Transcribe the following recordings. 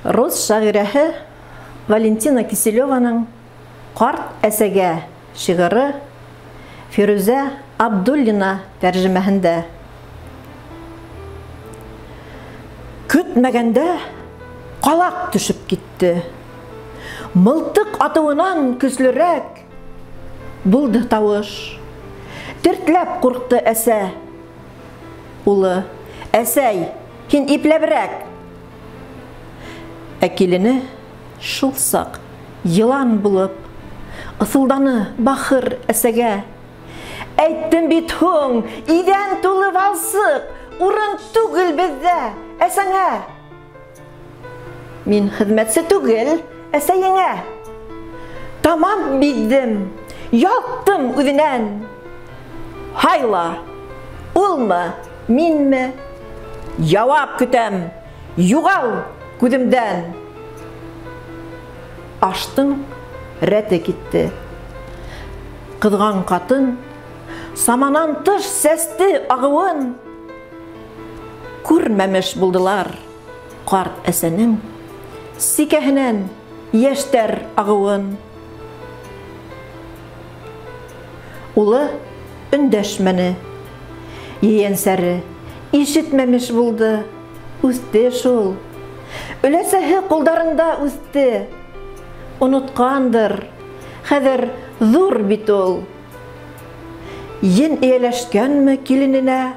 Рус шагыйрәһе Валентина Киселеваның «Ҡарт әсәгә» шиғыры Фирүзә Абдуллина тәржемәһендә. Көтмәгәндә ҡалаҡ төшөп китте. Мылтыҡ атыуынан көслөрәк булды тауыш. Тертләп ҡурҡты әсә. Улы: «Әсәй, һин ипләберәк!» Ә килене шул саҡ йылан булып ыҫылданы бахыр әсәгә. «Әйттем бит һуң, иҙән тулы балсыҡ, урын түгел беҙҙә әсәңә!» «Мин хеҙмәтсе түгел әсәйеңә. Тамам биҙҙем, ялттым үҙенән. Һайла, улмы, минме? Яуап көтәм, юғал күҙемдән!» Аштың рәте китте. Ҡыҙған ҡатын саманан тыш сәсте ағыуын. Күрмәмеш булдылар ҡарт әсәнең сикәһенән йәштәр ағыуын. Улы өндәшмәне. Ейәнсәре ишетмәмеш булды. Үҫте шул. Өләсәһе ҡулдарында үҫте. Онотҡандыр. Хәҙер ҙур бит ул. Ен эйәләшкәнме килененә?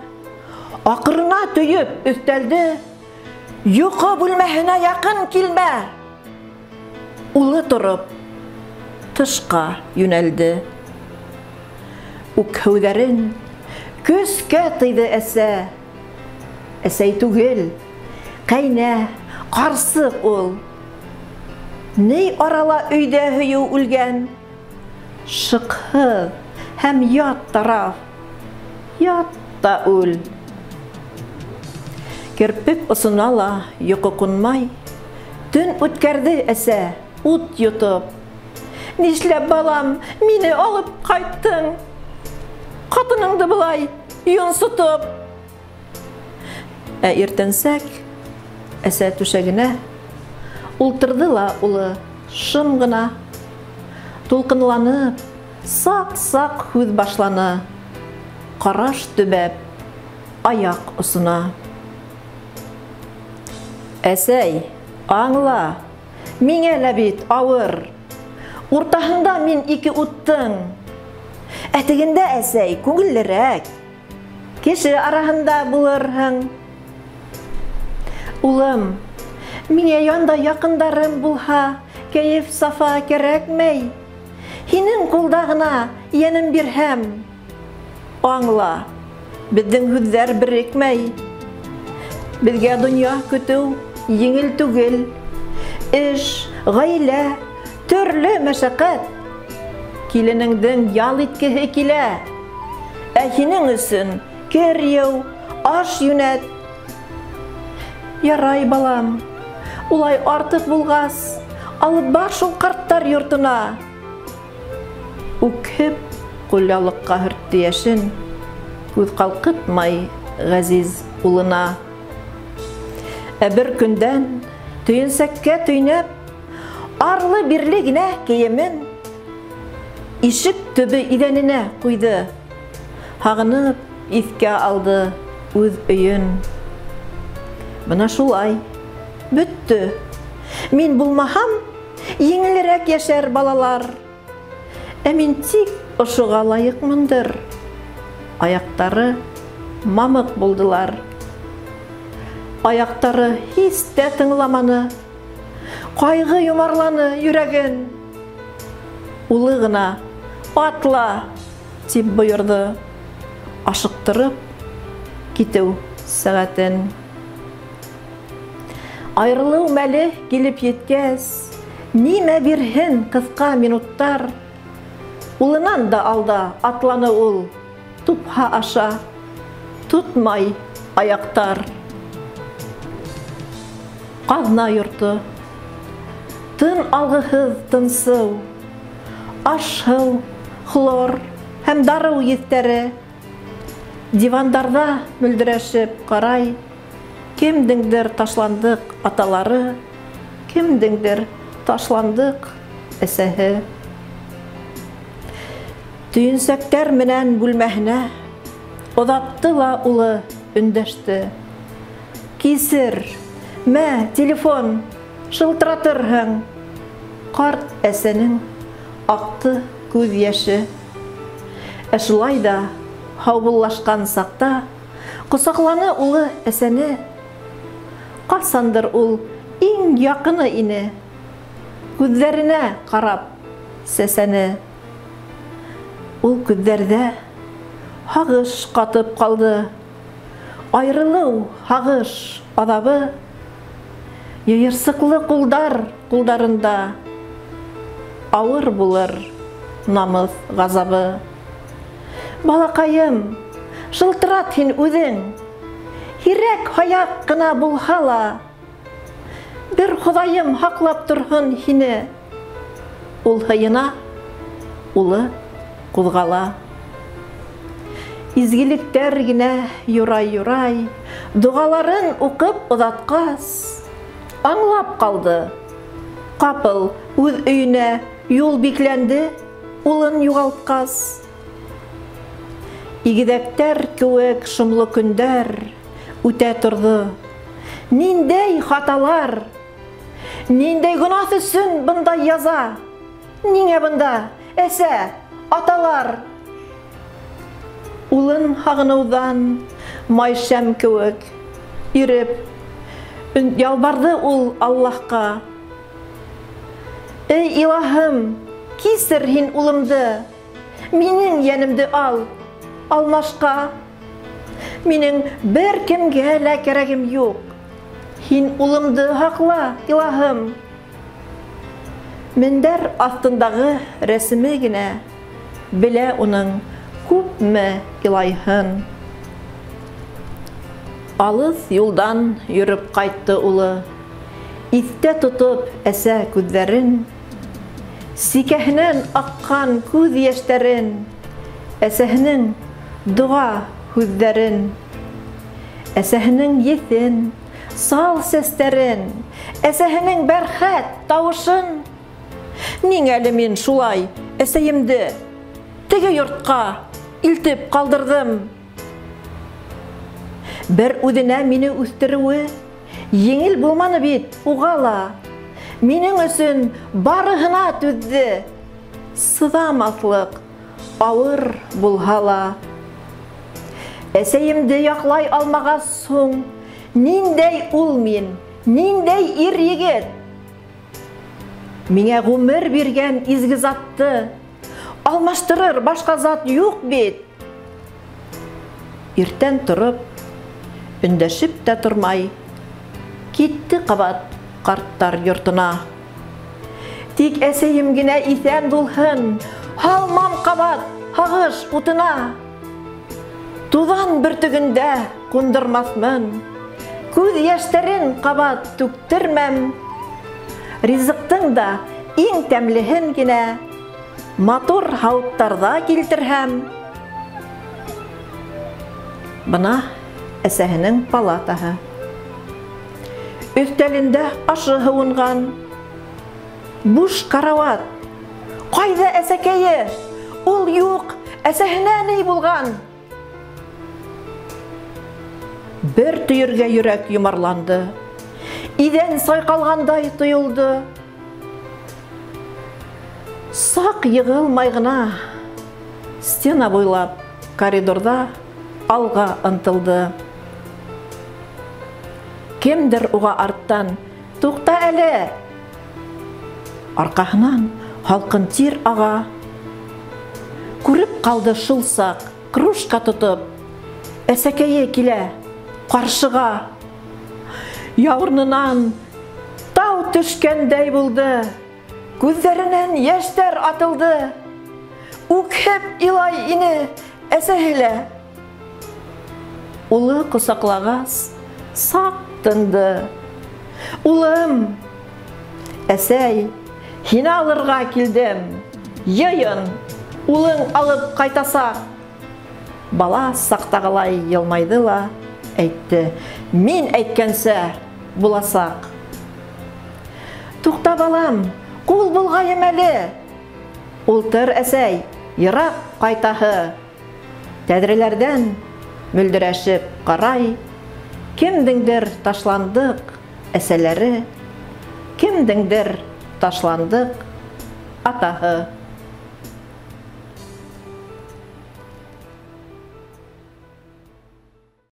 Аҡырына төйөп өҫтәлде. Йоҡо бүлмәһенә яҡын килмә! Улы тороп тышҡа йүнәлде. Үкһеүҙәрен көскә тыйҙы әсә. Әсәй түгел, ҡәйнә, ҡарсыҡ ул. Ней арала өйҙә һөйөү үлгән. Шыҡһыҙ һәм ят тараф. Ят та үл. Керпек осона ла йоҡо ҡунмай. Төн үткәрҙе әсә, ут йотоп. «Нишләп, балам, мине алып ҡайттың? Ҡатыныңды былай йонсотоп!» Ә иртәнсәк әсә түшәгенә ултырҙы ла улы шым ғына. Тулҡынланып, саҡ-саҡ һүҙ башланы. Ҡараш төбәп, аяҡ осона. «Әсәй, аңла, миңә лә бит ауыр. Уртаһында мин ике уттың. Әтегендә, әсәй, күңеллерәк. Кеше араһында булырһың. Улым, миңә янда яҡындарым булһа, кәйеф сафа кәрәкмәй. Һинең ҡулда ғына йәнем бирһәм. Аңла, беҙҙең һүҙҙәр берекмәй. Беҙгә донъя көтөү еңел түгел. Эш, ғаилә, төрлө мәшәҡәт. Киленеңдең ял иткеһе килә. Ә һинең өсөн кер йыу, аш йүнәт. Ярай, балам, улай артыҡ булғас, алып бар шул ҡарттар йортона». Үкһеп, ҡулъяулыҡҡа һөрттө йәшен. Күҙ ҡалҡытмай ғәзиз улына. Ә бер көндән төйөнсәккә төйнәп, арлы-бирле генә кейемен ишек төбө иҙәненә ҡуйҙы. Һағынып, иҫкә алды үҙ өйөн. Бына шулай, бөттө. Мин булмаһам, еңелерәк йәшәр балалар. Ә мин тик ошоға лайыҡмындыр. Аяҡтары мамыҡ булдылар. Аяҡтары һис тә тыңламаны. Ҡайғы йомарланы йөрәген. Улы ғына «Атла!» тип бойорҙо. Ашыҡтырып китеү сәғәтен. Айырылыу мәле килеп еткәс, нимә бирһен ҡыҫҡа минуттар. Улынан да алда атланы ул. Тупһа аша тотмай аяҡтар. Ҡаҙна йорто. Тын алғыһыҙ тынсыу. Ашһыу, хлор һәм дарыу еҫтәре. Дивандарҙа мөлдөрәшеп ҡарай, кемдеңдер ташландыҡ аталары, кемдеңдер ташландык әсәһе. Түйінсәктәр менән бүлмәһенә оҙатты ла улы өндәште. Кисер, мә, телефон, шылтыратырһың. Ҡарт әсәнең аҡты күҙ йәше. Шулай да һаубуллашҡан саҡта ҡосаҡланы улы әсәне. Ҡасандыр ул иң яҡыны ине. Күҙҙәренә ҡарап сәсәне. Ул күҙҙәрҙә һағыш ҡатып ҡалды. Айырылыу, һағыш, аҙабы. Йыйырсыҡлы ҡулдарында ауыр булыр намыҫ ғазабы. Балаҡайым, шылтырат һин үҙең, һирәк һаяҡ ҡына булһа ла, бер Хоҙайым һаҡлап торһон һине. Ул һыйына, улы ҡуҙғала. Изгелектәр генә юрай-юрай, доғаларын уҡып оҙатҡас, аңлап ҡалды. Ҡапыл үҙ өйөнә юл бикләнде, улын юғалтҡас. Игеҙәктәр кеүек шомло көндәр үтә торҙо. Ниндәй хаталар, ниндәй гонаһ өсөн бындай яза? Ниңә бында, әсә, аталар? Улын һағыныуҙан майшәм кеүек иреп, ялбарҙы ул Аллаһҡа. Эй илаһым, кисер һин улымды, минең йәнемде ал, алмашҡа. Минең бер кемгә лә кәрәгем юҡ. Һин улымды һаҡла, илаһым. Мендәр аҫтындағы рәсеме генә белә уның күпме илайһын. Алыҫ юлдан йөрөп ҡайтты улы. Иҫтә тотоп әсә күҙҙәрен, сикәһенән аҡҡан күҙ йәштәрен, әсәһенең доға һүҙҙәрен, әсәһенең еҫен, сал сәстәрен, әсәһенең бәрхәт тауышын. Ниңәле мин шулай әсәйемде теге йортҡа илтеп ҡалдырҙым? Бер үҙенә мине үҫтереүе еңел булманы бит уға ла. Минең өсөн барыһына түҙҙе. Сыҙамаҫлык ауыр булһа ла. Әсәйемде яҡлай алмағас һуң, ниндәй ул мин, ниндәй ир егет? Миңә ғүмер биргән изге затты алмаштырыр башҡа зат юҡ бит. Иртән тороп, өндәшеп тә тормай, китте ҡабат ҡарттар йортона. Тик әсәйем генә иҫән булһын, һалмам ҡабат һағыш утына. Туҙан бөртөгөндә ҡундырмаҫмын, күҙ йәштәрен ҡабат түктермәм. Ризыҡтың да иң тәмлеһен генә матур һауыттарҙа килтерһәм. Бына әсәһенең палатаһы. Өҫтәлендә ашы һыуынған. Буш карауат. Ҡайҙа әсәкәйе? Ул юҡ, әсәһенә ни булған? Бер төйөргә йөрәк йомарланды. Иҙән сайҡалғандай тойолдо. Саҡ йығылмай ғына стена буйлап коридорҙа алға ынтылды. Кемдер уға арттан «Туҡта әле!» Арҡаһынан һалҡын тир аға. Күреп ҡалды шул саҡ, кружка тотоп. Әсәкәйе килә ҡаршыға. Яурынынан тау төшкәндәй булды. Күҙҙәренән йәштәр атылды. Үкһеп илай ине әсәһе лә. Улы ҡосаҡлағас, саҡ тынды. Улым, әсәй, һине алырға килдем. Йыйын, улың алып ҡайтасаҡ. Бала саҡтағылай йылмайҙы ла әйтте: «Мин әйткәнсә буласаҡ». Туқта балам, қул болғайым әлі. Ултыр әсәй, йырақ қайтаһы. Тәҙрәләрҙән мөлдөрәшеп ҡарай, кемдеңдер ташландыҡ әсәләре, кемдеңдер ташландыҡ атаһы.